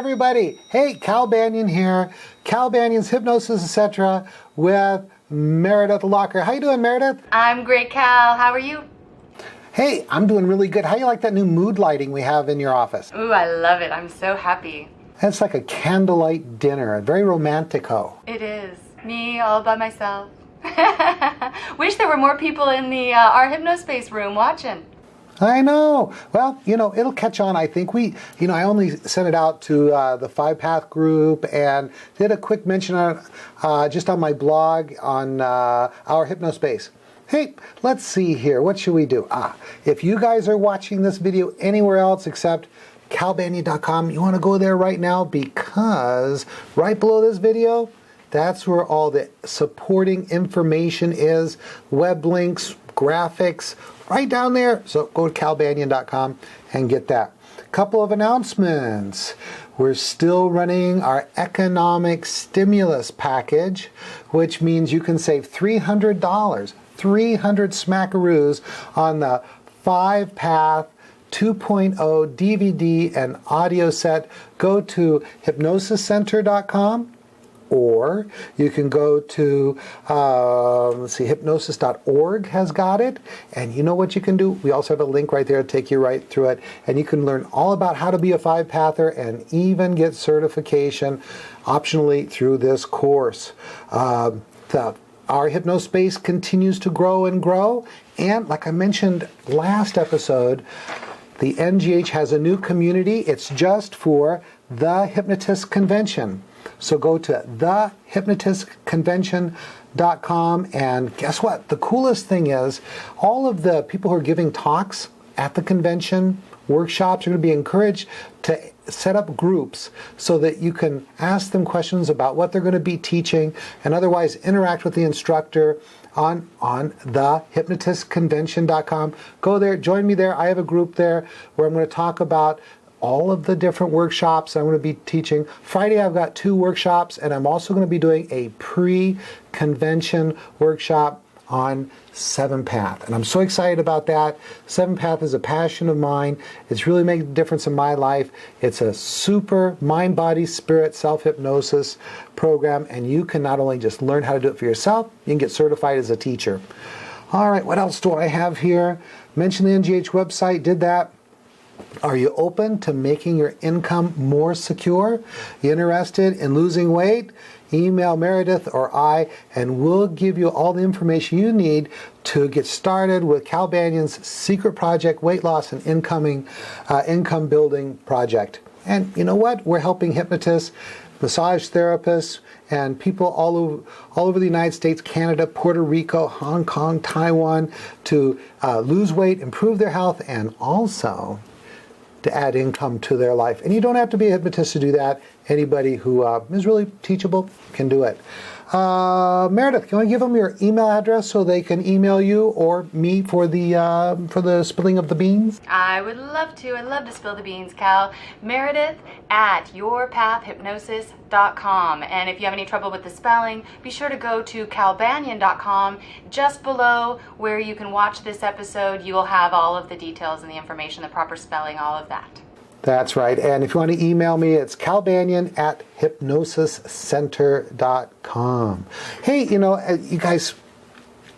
everybody. Hey, Cal Banyan here. Cal Banyan's Hypnosis, etc. with Meredith Locker. How you doing, Meredith? I'm great, Cal. How are you? Hey, I'm doing really good. How you like that new mood lighting we have in your office? Ooh, I love it. I'm so happy. It's like a candlelight dinner, very romantico. It is. Me all by myself. Wish there were more people in the our Hypnospace room watching. I know. Well, it'll catch on. I think I only sent it out to the 5-Path group and did a quick mention on just on my blog on our Hypnospace. Hey, let's see here. What should we do? If you guys are watching this video anywhere else except calbanyan.com, you want to go there right now because right below this video, that's where all the supporting information is, web links, graphics, right down there. So go to calbanyan.com and get that. Couple of announcements. We're still running our economic stimulus package, which means you can save $300, 300 smackaroos on the 5-Path 2.0 DVD and audio set. Go to hypnosiscenter.com. Or you can go to, hypnosis.org has got it. And you know what you can do? We also have a link right there to take you right through it. And you can learn all about how to be a 5-pather and even get certification optionally through this course. Our Hypnospace continues to grow and grow. And like I mentioned last episode, the NGH has a new community. It's just for the Hypnotist Convention. So go to thehypnotistconvention.com, and guess what? The coolest thing is all of the people who are giving talks at the convention, workshops, are going to be encouraged to set up groups so that you can ask them questions about what they're going to be teaching and otherwise interact with the instructor on thehypnotistconvention.com. Go there, join me there. I have a group there where I'm going to talk about all of the different workshops I'm going to be teaching. Friday I've got 2 workshops, and I'm also going to be doing a pre-convention workshop on 7-Path. And I'm so excited about that. 7-Path is a passion of mine. It's really made a difference in my life. It's a super mind, body, spirit, self-hypnosis program, and you can not only just learn how to do it for yourself, you can get certified as a teacher. All right, what else do I have here? Mention the NGH website, did that. Are you open to making your income more secure? You interested in losing weight? Email Meredith or I, and we'll give you all the information you need to get started with Cal Banyan's secret project, weight loss and income building project. And you know what? We're helping hypnotists, massage therapists, and people all over the United States, Canada, Puerto Rico, Hong Kong, Taiwan to lose weight, improve their health, and also to add income to their life. And you don't have to be a hypnotist to do that. Anybody who is really teachable can do it. Meredith, can I give them your email address so they can email you or me for the spilling of the beans? I would love to. I'd love to spill the beans, Cal. Meredith at yourpathhypnosis.com. And if you have any trouble with the spelling, be sure to go to calbanyan.com. Just below where you can watch this episode, you will have all of the details and the information, the proper spelling, all of that. That's right. And if you want to email me, it's calbanyan@hypnosiscenter.com. Hey, you guys,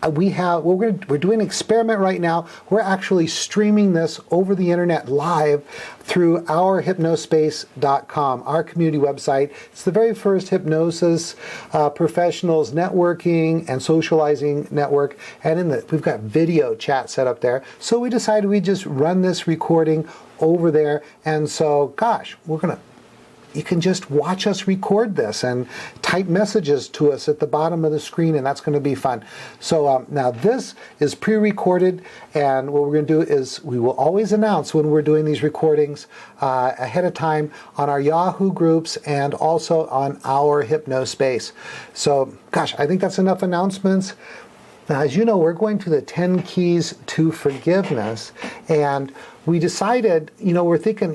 we're doing an experiment right now. We're actually streaming this over the internet live through our hypnospace.com, our community website. It's the very first hypnosis professionals networking and socializing network. And we've got video chat set up there. So we decided we'd just run this recording over there. And so, gosh, you can just watch us record this and type messages to us at the bottom of the screen, and that's going to be fun. So now this is pre-recorded, and what we're going to do is we will always announce when we're doing these recordings ahead of time on our Yahoo groups and also on our Hypnospace. So, gosh, I think that's enough announcements. Now, as you know, we're going through the 10 keys to forgiveness, and we decided, we're thinking,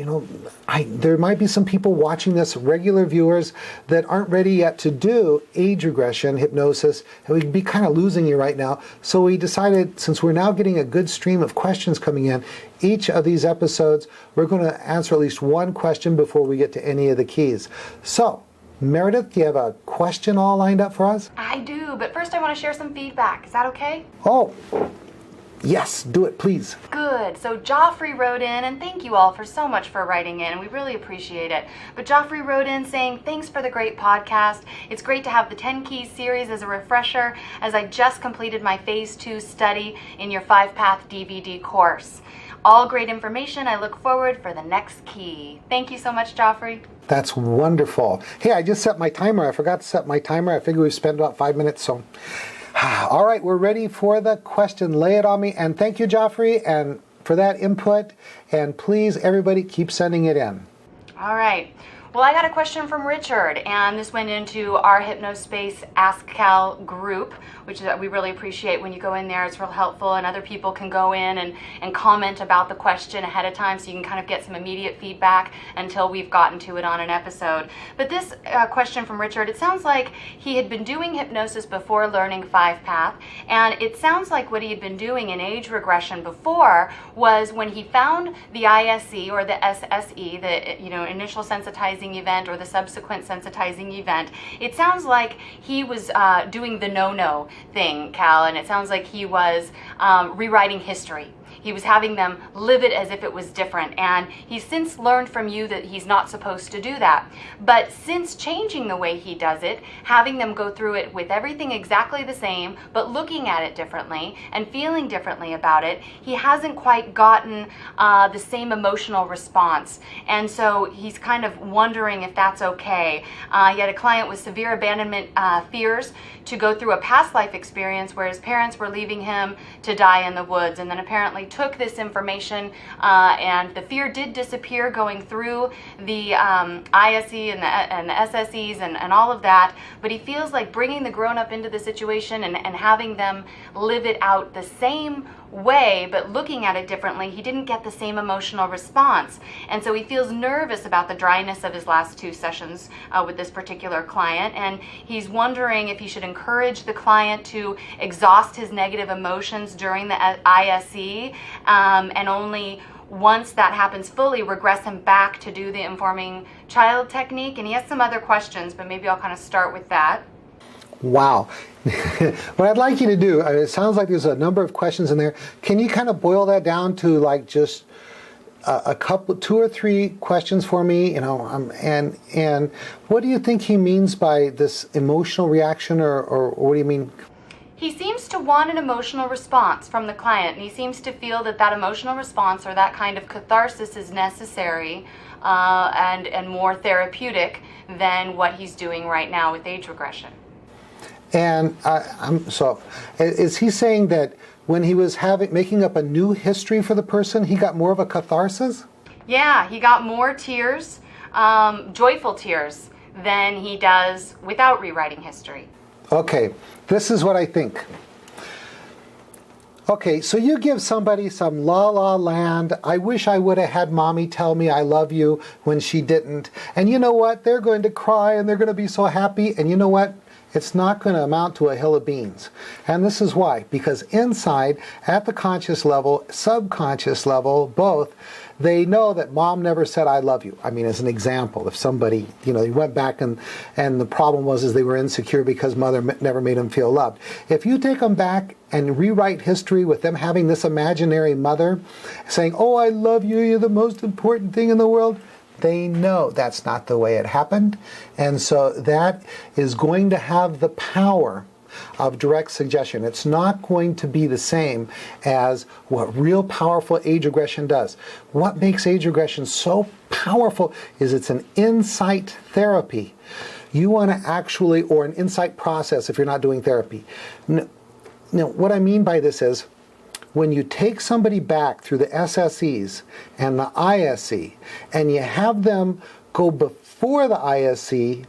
there might be some people watching this, regular viewers, that aren't ready yet to do age regression hypnosis, and we'd be kind of losing you right now. So we decided, since we're now getting a good stream of questions coming in, each of these episodes, we're going to answer at least one question before we get to any of the keys. So, Meredith, do you have a question all lined up for us? I do, but first I want to share some feedback. Is that okay? Oh, yes, do it, please. Good. So Joffrey wrote in, and thank you all for so much for writing in. We really appreciate it. But Joffrey wrote in saying, thanks for the great podcast. It's great to have the 10 Keys series as a refresher, as I just completed my Phase 2 study in your 5-Path DVD course. All great information. I look forward for the next key. Thank you so much, Joffrey. That's wonderful. Hey, I just set my timer. I forgot to set my timer. I figured we've spent about 5 minutes, so. All right, we're ready for the question. Lay it on me. And thank you, Joffrey, and for that input. And please, everybody, keep sending it in. All right. Well, I got a question from Richard, and this went into our Hypnospace Ask Cal group, which we really appreciate when you go in there. It's real helpful, and other people can go in and comment about the question ahead of time, so you can kind of get some immediate feedback until we've gotten to it on an episode. But this question from Richard, it sounds like he had been doing hypnosis before learning 5-Path, and it sounds like what he had been doing in age regression before was when he found the ISE or the SSE, the initial sensitizing event or the subsequent sensitizing event, it sounds like he was doing the no-no thing, Cal, and it sounds like he was rewriting history. He was having them live it as if it was different, and he's since learned from you that he's not supposed to do that. But since changing the way he does it, having them go through it with everything exactly the same, but looking at it differently and feeling differently about it, he hasn't quite gotten the same emotional response. And so he's kind of wondering if that's okay. He had a client with severe abandonment fears to go through a past life experience where his parents were leaving him to die in the woods, and then apparently took this information and the fear did disappear going through the ISE and the SSEs and all of that, but he feels like bringing the grown-up into the situation and having them live it out the same way, but looking at it differently, he didn't get the same emotional response. And so he feels nervous about the dryness of his last 2 sessions with this particular client, and he's wondering if he should encourage the client to exhaust his negative emotions during the ISE, and only once that happens fully, regress him back to do the informing child technique. And he has some other questions, but maybe I'll kind of start with that. Wow. What I'd like you to do, it sounds like there's a number of questions in there. Can you kind of boil that down to like just a couple, 2 or 3 questions for me? And what do you think he means by this emotional reaction, or what do you mean? He seems to want an emotional response from the client, and he seems to feel that emotional response or that kind of catharsis is necessary and more therapeutic than what he's doing right now with age regression. And so, is he saying that when he was making up a new history for the person, he got more of a catharsis? Yeah, he got more tears, joyful tears, than he does without rewriting history. Okay, this is what I think. Okay, so you give somebody some la-la land, I wish I would have had mommy tell me I love you when she didn't. And you know what? They're going to cry and they're going to be so happy. And you know what? It's not going to amount to a hill of beans. And this is why. Because inside, at the conscious level, subconscious level, both, they know that mom never said I love you. I mean, as an example, if somebody, they went back and the problem was they were insecure because mother never made them feel loved. If you take them back and rewrite history with them having this imaginary mother saying, oh, I love you, you're the most important thing in the world, they know that's not the way it happened. And so that is going to have the power of direct suggestion. It's not going to be the same as what real powerful age regression does. What makes age regression so powerful is it's an insight therapy. You want to actually, or an insight process if you're not doing therapy. Now, what I mean by this is, when you take somebody back through the SSEs and the ISE, and you have them go before the ISE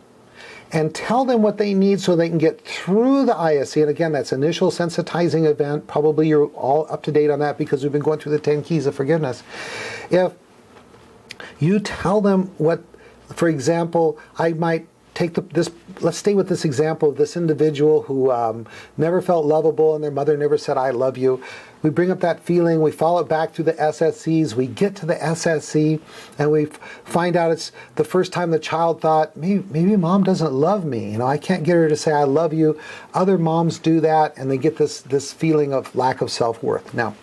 and tell them what they need so they can get through the ISC. And again, that's initial sensitizing event. Probably you're all up to date on that because we've been going through the 10 keys of forgiveness. If you tell them what, for example, I might take this, let's stay with this example of this individual who never felt lovable and their mother never said, I love you. We bring up that feeling, we follow it back through the SSCs, we get to the SSC, and we find out it's the first time the child thought, maybe mom doesn't love me. I can't get her to say I love you. Other moms do that, and they get this feeling of lack of self-worth. Now,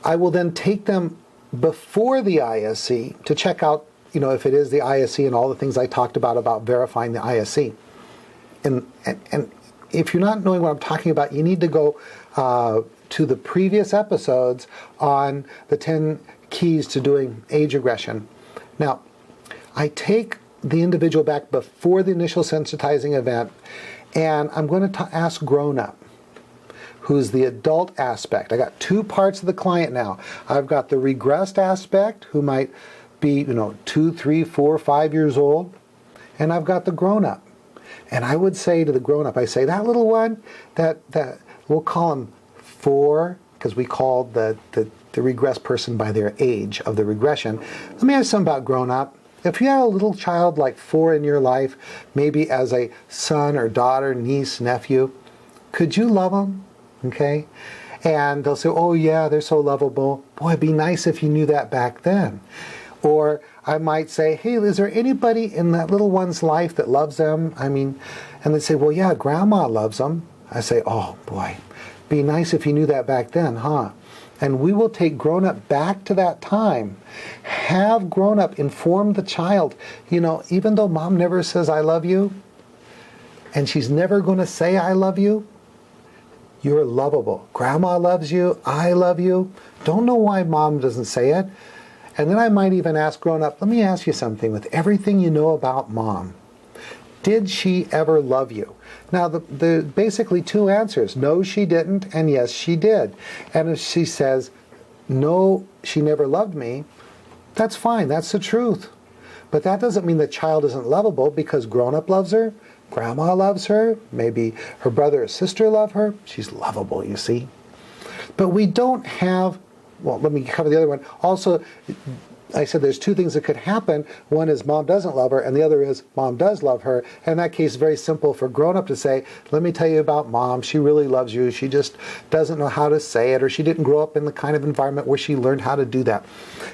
I will then take them before the ISC to check out, if it is the ISC and all the things I talked about verifying the ISC. And if you're not knowing what I'm talking about, you need to go to the previous episodes on the 10 keys to doing age regression. Now, I take the individual back before the initial sensitizing event, and I'm going to ask grown-up, who's the adult aspect. I got two parts of the client now. I've got the regressed aspect, who might be 2, 3, 4, 5 years old, and I've got the grown-up. And I would say to the grown-up, I say, that little one, that we'll call him 4, because we call the regressed person by their age of the regression. Let me ask something about grown-up. If you had a little child like 4 in your life, maybe as a son or daughter, niece, nephew, could you love them? Okay? And they'll say, oh yeah, they're so lovable. Boy, it'd be nice if you knew that back then. Or I might say, hey, is there anybody in that little one's life that loves them? And they say, well, yeah, grandma loves them. I say, oh boy, be nice if you knew that back then, huh? And we will take grown-up back to that time. Have grown-up inform the child, even though mom never says I love you, and she's never going to say I love you, you're lovable. Grandma loves you, I love you. Don't know why mom doesn't say it. And then I might even ask grown-up, let me ask you something, with everything you know about mom, did she ever love you? Now, the basically two answers, no, she didn't, and yes, she did. And if she says, no, she never loved me, that's fine, that's the truth. But that doesn't mean the child isn't lovable, because grown-up loves her, grandma loves her, maybe her brother or sister love her, she's lovable, you see. But we don't have, well, let me cover the other one. Also, I said there's two things that could happen. One is mom doesn't love her, and the other is mom does love her. And in that case, very simple for grown-up to say, let me tell you about mom. She really loves you. She just doesn't know how to say it, or she didn't grow up in the kind of environment where she learned how to do that.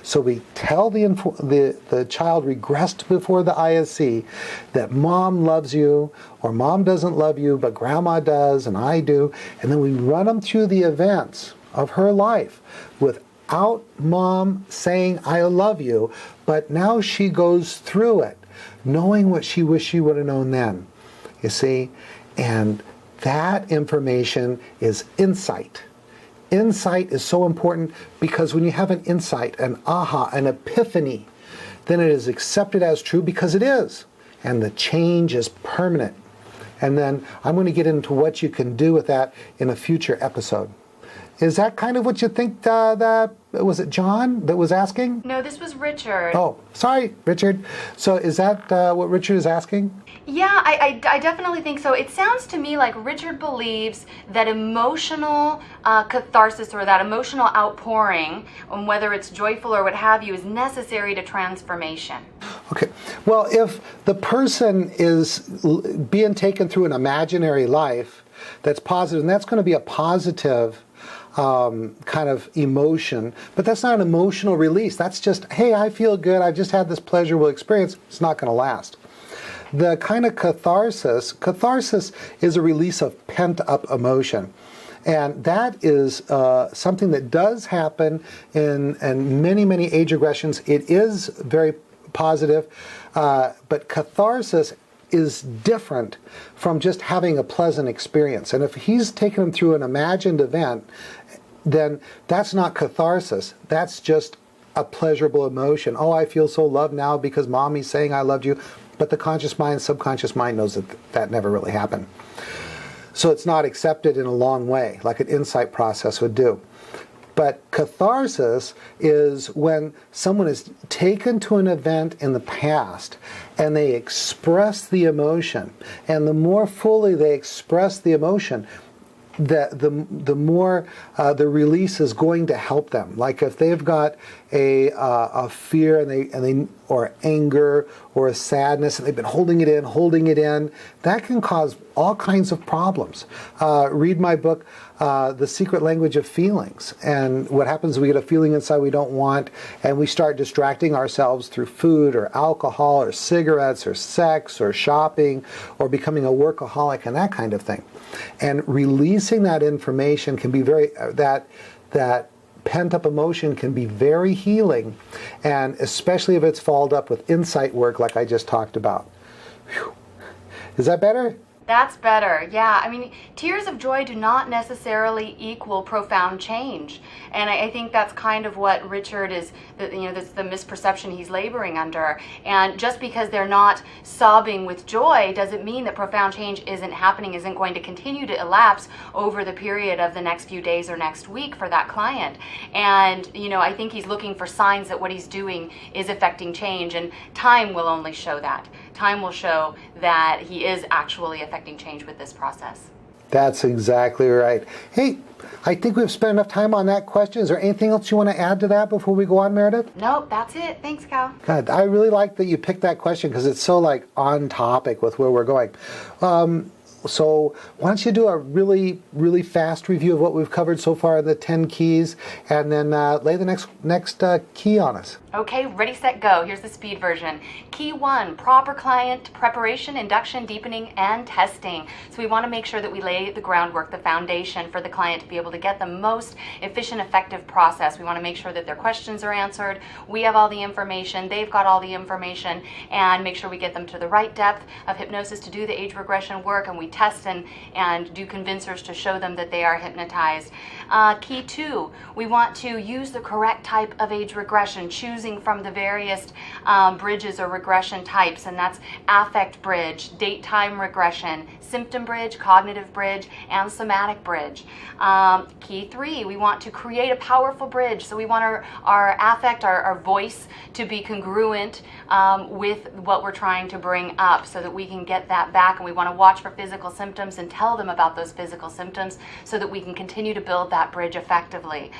So we tell the child regressed before the ISC that mom loves you, or mom doesn't love you, but grandma does, and I do. And then we run them through the events of her life without mom saying, I love you, but now she goes through it, knowing what she wished she would have known then. You see? And that information is insight. Insight is so important because when you have an insight, an aha, an epiphany, then it is accepted as true because it is. And the change is permanent. And then I'm going to get into what you can do with that in a future episode. Is that kind of what you think that, was it John that was asking? No, this was Richard. Oh, sorry, Richard. So is that what Richard is asking? Yeah, I definitely think so. It sounds to me like Richard believes that emotional catharsis, or that emotional outpouring, whether it's joyful or what have you, is necessary to transformation. Okay. Well, if the person is being taken through an imaginary life that's positive, and that's going to be a positive kind of emotion, but that's not an emotional release. That's just, hey, I feel good, I've just had this pleasurable experience. It's not going to last. The kind of catharsis is a release of pent-up emotion. And that is something that does happen in many, many age regressions. It is very positive, but catharsis is different from just having a pleasant experience. And if he's taken him through an imagined event, then that's not catharsis. That's just a pleasurable emotion. Oh, I feel so loved now because mommy's saying I loved you. But the conscious mind, subconscious mind knows that that never really happened. So it's not accepted in a long way, like an insight process would do. But catharsis is when someone is taken to an event in the past and they express the emotion. And the more fully they express the emotion, the more the release is going to help them. Like if they've got a fear and they or anger or a sadness and they've been holding it in, that can cause all kinds of problems. Read my book, The Secret Language of Feelings. And what happens is we get a feeling inside we don't want, and we start distracting ourselves through food or alcohol or cigarettes or sex or shopping or becoming a workaholic and that kind of thing. And releasing that information can be that pent-up emotion can be very healing, and especially if it's followed up with insight work like I just talked about. Whew. Is that better? That's better. Yeah. I mean, tears of joy do not necessarily equal profound change. And I think that's kind of what Richard is, that's the misperception he's laboring under. And just because they're not sobbing with joy doesn't mean that profound change isn't happening, isn't going to continue to elapse over the period of the next few days or next week for that client. And, I think he's looking for signs that what he's doing is affecting change, and time will only show that. Time will show that he is actually affecting change with this process. That's exactly right. Hey, I think we've spent enough time on that question. Is there anything else you want to add to that before we go on, Meredith? Nope, that's it. Thanks, Cal. God, I really like that you picked that question because it's so on topic with where we're going. So why don't you do a really, really fast review of what we've covered so far in the 10 keys, and then lay the next key on us. Okay, ready, set, go. Here's the speed version. Key 1, proper client preparation, induction, deepening, and testing. So we want to make sure that we lay the groundwork, the foundation for the client to be able to get the most efficient, effective process. We want to make sure that their questions are answered. We have all the information. They've got all the information, and make sure we get them to the right depth of hypnosis to do the age regression work, and we test and do convincers to show them that they are hypnotized. Key 2, we want to use the correct type of age regression, choosing from the various bridges or regression types, and that's affect bridge, date time regression, symptom bridge, cognitive bridge, and somatic bridge. Key 3, we want to create a powerful bridge. So we want our affect, our voice, to be congruent with what we're trying to bring up so that we can get that back, and we want to watch for physical symptoms and tell them about those physical symptoms so that we can continue to build that bridge effectively.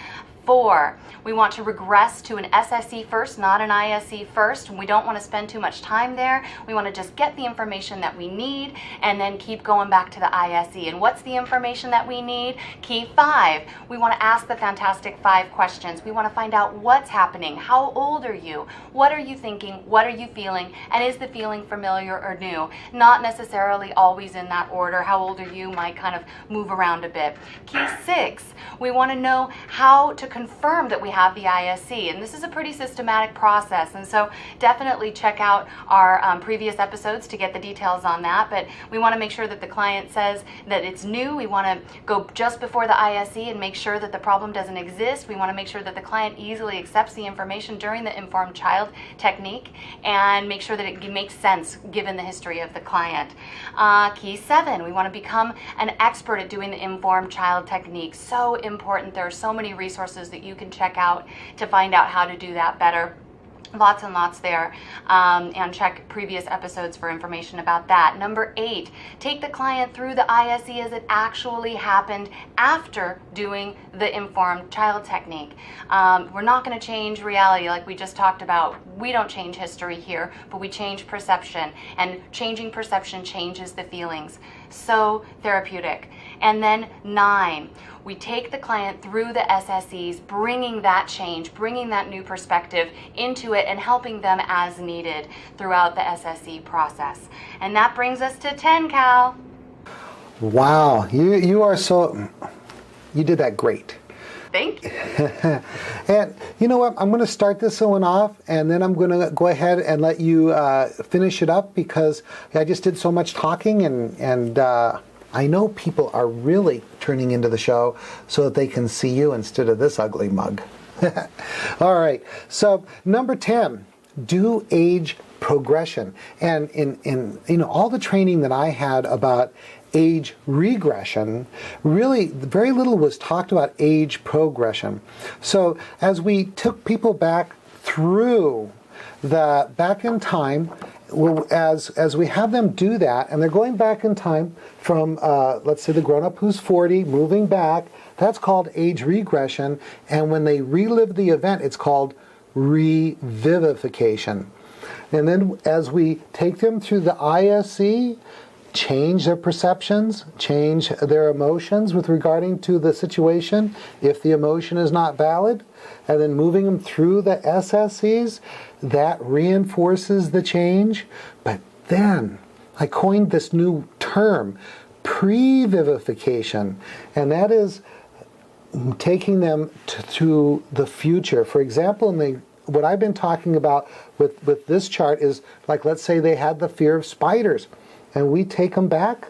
4, we want to regress to an SSE first, not an ISE first. We don't want to spend too much time there. We want to just get the information that we need and then keep going back to the ISE. And what's the information that we need? Key 5, we want to ask the fantastic 5 questions. We want to find out what's happening. How old are you? What are you thinking? What are you feeling? And is the feeling familiar or new? Not necessarily always in that order. How old are you might kind of move around a bit. Key 6, we want to know how to confirm that we have the ISE, and this is a pretty systematic process, and so definitely check out our previous episodes to get the details on that. But we want to make sure that the client says that it's new. We want to go just before the ISE and make sure that the problem doesn't exist. We want to make sure that the client easily accepts the information during the informed child technique and make sure that it makes sense given the history of the client. Key 7, we want to become an expert at doing the informed child technique. So important. There are so many resources that you can check out to find out how to do that better. Lots and lots there, and check previous episodes for information about that. Number 8, take the client through the ISE as it actually happened after doing the informed child technique. We're not going to change reality like we just talked about. We don't change history here, but we change perception, and changing perception changes the feelings. So therapeutic. And then 9, we take the client through the SSEs, bringing that change, bringing that new perspective into it and helping them as needed throughout the SSE process. And that brings us to 10, Cal. Wow, you are so, you did that great. Thank you. And you know what? I'm going to start this one off, and then I'm going to go ahead and let you finish it up because I just did so much talking, and I know people are really turning into the show so that they can see you instead of this ugly mug. All right. So number 10, do age progression. And in all the training that I had about age regression, really very little was talked about age progression. So as we took people back through back in time, as we have them do that, and they're going back in time from, let's say, the grown-up who's 40, moving back, that's called age regression. And when they relive the event, it's called revivification. And then as we take them through the ISE, change their perceptions, change their emotions with regarding to the situation, if the emotion is not valid, and then moving them through the SSEs, that reinforces the change. But then I coined this new term, pre-vivification, and that is taking them to the future. For example, what I've been talking about with this chart is, like, let's say they had the fear of spiders, and we take them back.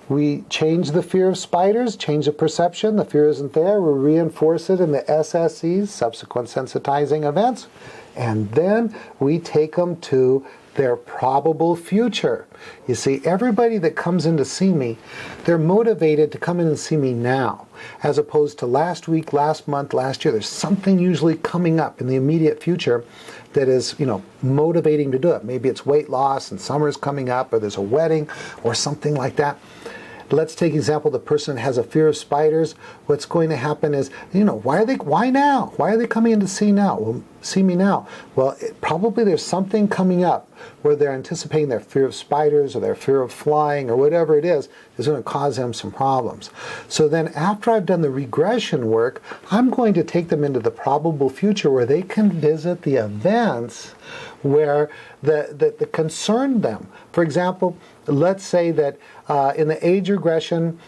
We change the fear of spiders, change the perception, the fear isn't there, we reinforce it in the SSEs, subsequent sensitizing events, and then we take them to their probable future. You see, everybody that comes in to see me, they're motivated to come in and see me now, as opposed to last week, last month, last year. There's something usually coming up in the immediate future that is, motivating to do it. Maybe it's weight loss and summer's coming up, or there's a wedding or something like that. Let's take example, the person has a fear of spiders. What's going to happen is, why now? Why are they coming in to see me now? Well, probably there's something coming up where they're anticipating their fear of spiders or their fear of flying or whatever it is going to cause them some problems. So then after I've done the regression work, I'm going to take them into the probable future where they can visit the events where that concerned them. For example, let's say that in the age regression,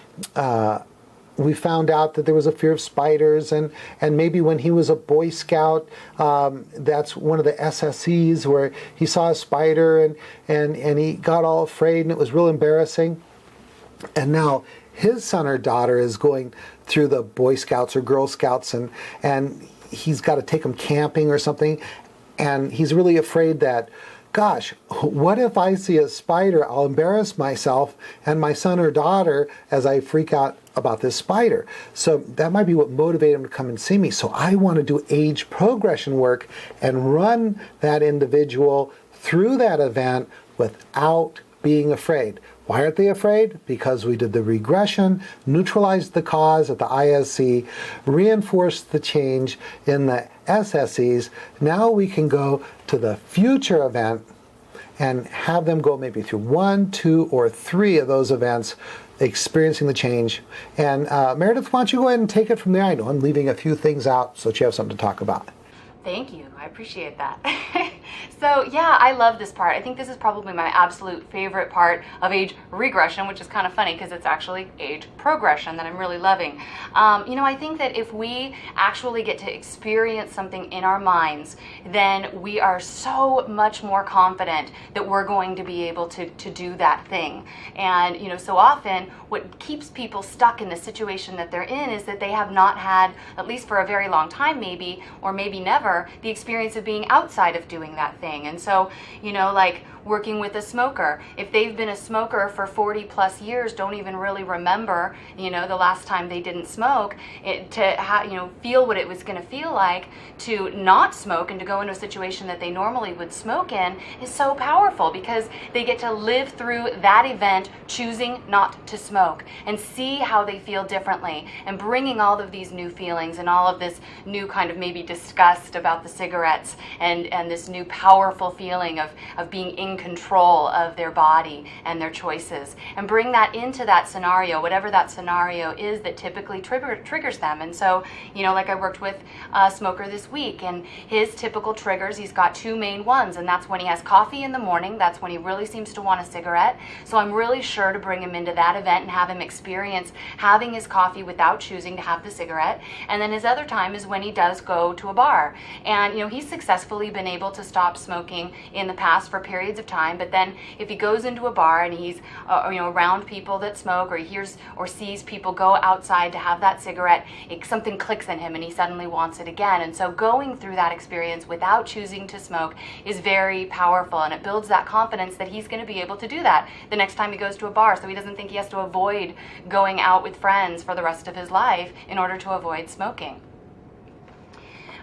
we found out that there was a fear of spiders, and maybe when he was a Boy Scout, that's one of the SSEs where he saw a spider and he got all afraid and it was real embarrassing. And now his son or daughter is going through the Boy Scouts or Girl Scouts, and he's got to take them camping or something, and he's really afraid that, gosh, what if I see a spider? I'll embarrass myself and my son or daughter as I freak out about this spider. So that might be what motivated him to come and see me. So I want to do age progression work and run that individual through that event without being afraid. Why aren't they afraid? Because we did the regression, neutralized the cause at the ISC, reinforced the change in the SSEs. Now we can go to the future event and have them go maybe through 1, 2, or 3 of those events, experiencing the change. And Meredith, why don't you go ahead and take it from there? I know I'm leaving a few things out so that you have something to talk about. Thank you. I appreciate that. So yeah, I love this part. I think this is probably my absolute favorite part of age regression, which is kind of funny because it's actually age progression that I'm really loving. I think that if we actually get to experience something in our minds, then we are so much more confident that we're going to be able to do that thing. And so often what keeps people stuck in the situation that they're in is that they have not had, at least for a very long time maybe, or maybe never, the experience of being outside of doing that thing. And so, like working with a smoker, if they've been a smoker for 40 plus years, don't even really remember, the last time they didn't smoke, feel what it was going to feel like to not smoke and to go into a situation that they normally would smoke in is so powerful, because they get to live through that event choosing not to smoke and see how they feel differently, and bringing all of these new feelings and all of this new kind of maybe disgust about the cigarettes and this new powerful feeling of being in control of their body and their choices, and bring that into that scenario, whatever that scenario is that typically triggers them. And so, like I worked with a smoker this week, and his typical triggers, he's got 2 main ones, and that's when he has coffee in the morning. That's when he really seems to want a cigarette. So I'm really sure to bring him into that event and have him experience having his coffee without choosing to have the cigarette. And then his other time is when he does go to a bar, and he's successfully been able to stop smoking in the past for periods of time, but then if he goes into a bar and he's around people that smoke, or he hears or sees people go outside to have that cigarette, something clicks in him and he suddenly wants it again. And so going through that experience without choosing to smoke is very powerful, and it builds that confidence that he's going to be able to do that the next time he goes to a bar, so he doesn't think he has to avoid going out with friends for the rest of his life in order to avoid smoking.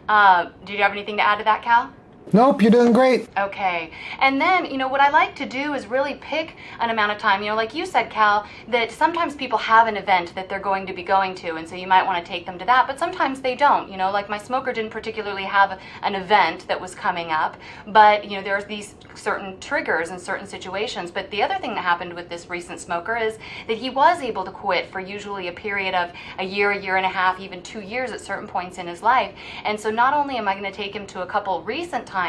Do you have anything to add to that, Cal? Nope, you're doing great. Okay. And then, what I like to do is really pick an amount of time. Like you said, Cal, that sometimes people have an event that they're going to be going to, and so you might want to take them to that, but sometimes they don't. Like my smoker didn't particularly have an event that was coming up, but, there's these certain triggers in certain situations. But the other thing that happened with this recent smoker is that he was able to quit for usually a period of a year and a half, even 2 years at certain points in his life. And so not only am I going to take him to a couple recent times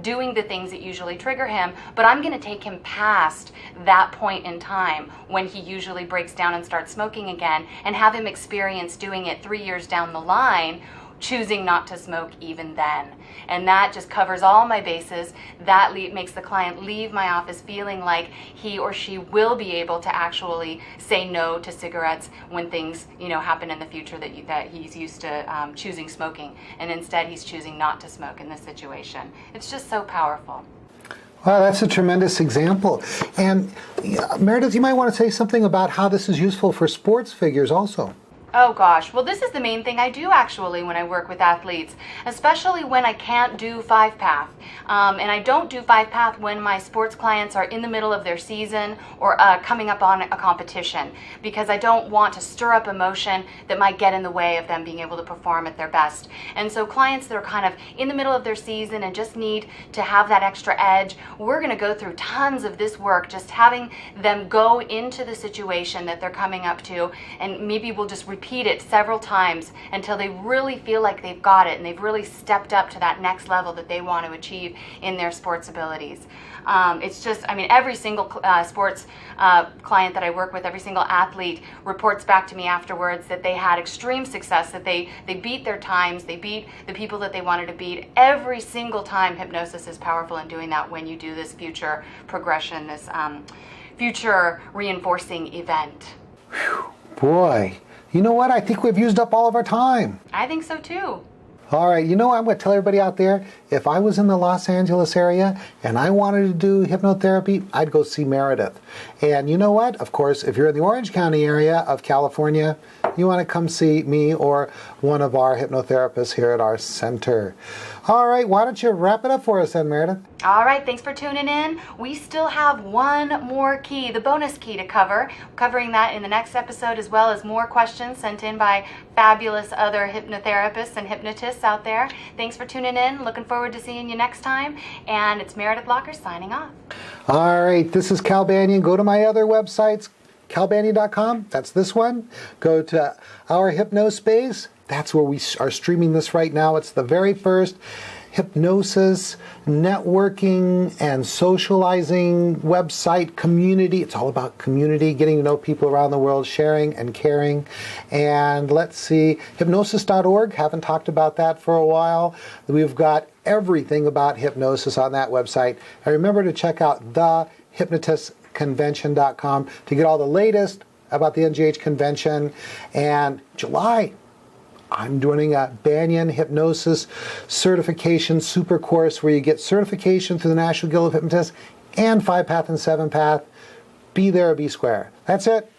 doing the things that usually trigger him, but I'm going to take him past that point in time when he usually breaks down and starts smoking again, and have him experience doing it 3 years down the line, choosing not to smoke even then. And that just covers all my bases. That makes the client leave my office feeling like he or she will be able to actually say no to cigarettes when things happen in the future that he's used to choosing smoking, and instead he's choosing not to smoke in this situation. It's just so powerful. Wow, that's a tremendous example. And Meredith, you might want to say something about how this is useful for sports figures also. Oh gosh, well this is the main thing I do actually when I work with athletes, especially when I can't do 5-path. And I don't do 5-path when my sports clients are in the middle of their season or coming up on a competition, because I don't want to stir up emotion that might get in the way of them being able to perform at their best. And so clients that are kind of in the middle of their season and just need to have that extra edge, we're going to go through tons of this work, just having them go into the situation that they're coming up to, and maybe we'll just repeat it several times until they really feel like they've got it and they've really stepped up to that next level that they want to achieve in their sports abilities. It's just, every single sports client that I work with, every single athlete reports back to me afterwards that they had extreme success, that they beat their times, they beat the people that they wanted to beat. Every single time hypnosis is powerful in doing that when you do this future progression, this future reinforcing event. Whew, boy. You know what? I think we've used up all of our time. I think so too. All right, I'm going to tell everybody out there, if I was in the Los Angeles area and I wanted to do hypnotherapy, I'd go see Meredith. And you know what? Of course, if you're in the Orange County area of California, you want to come see me or one of our hypnotherapists here at our center. All right, why don't you wrap it up for us then, Meredith? All right, thanks for tuning in. We still have one more key, the bonus key to cover, covering that in the next episode, as well as more questions sent in by fabulous other hypnotherapists and hypnotists out there. Thanks for tuning in. Looking forward to seeing you next time. And it's Meredith Locker signing off. All right, this is Cal Banyan. Go to my other websites, calbanyan.com. That's this one. Go to our Hypnospace. That's where we are streaming this right now. It's the very first hypnosis, networking, and socializing website community. It's all about community, getting to know people around the world, sharing and caring. And let's see, hypnosis.org. Haven't talked about that for a while. We've got everything about hypnosis on that website. And remember to check out thehypnotistconvention.com to get all the latest about the NGH convention. And July, I'm doing a Banyan Hypnosis Certification Super Course where you get certification through the National Guild of Hypnotists and 5-path and 7-path. Be there or be square. That's it.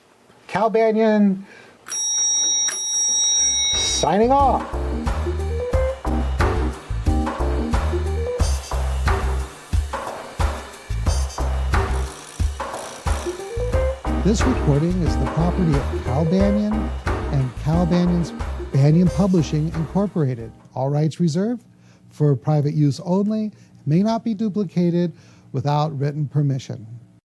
Cal Banyan signing off. This recording is the property of Cal Banyan and Cal Banyan's Banyan Publishing Incorporated. All rights reserved for private use only. May not be duplicated without written permission.